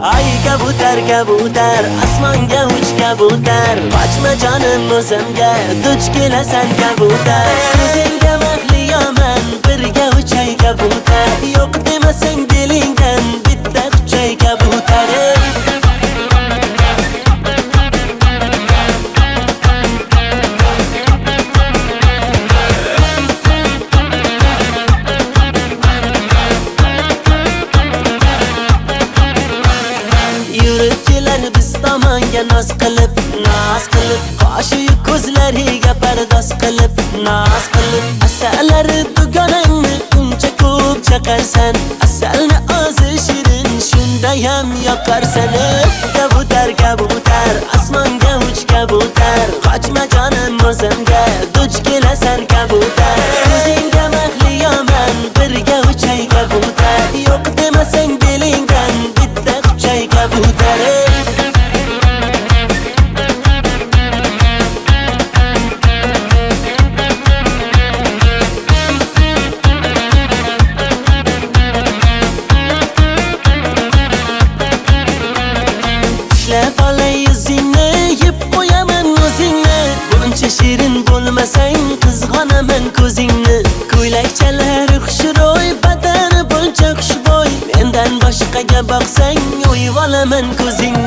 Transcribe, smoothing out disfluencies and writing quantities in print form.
Ay kabutar kabutar, osmonga uch kabutar, qochma jonim o'zimga, duch kelasan kabutar. Ko'zingga mahliyoman, birga uchay kabutar, yo'q demasang dilingdan bitta quchay kabutar. Yuribchilar biz tomonga noz qilib, qoshiq ko'zlariga pardoz qilib, noz qilib. Asalari dugonangni uncha ko'p chaqarsan, asalni ozi shirin shundayam yoqarsan. Kabutar kabutar, osmonga uch kabutar, qochma jonim o'zimga, duch kelasan kabutar. Ko'zingga mahliyoman, birga uchay kabutar, yo'q demasang dilingdan bitta quchay kabutar. Tishlab olay yuzingni, yeb qo'yaman o'zingni. Buncha shirin bo'lmasang, qizg'onaman ko'zingni. Ko'ylakchalari xushro'y, badani buncha xushbo'y. Mendan boshqaga boqsang, o'yib olaman ko'zingni.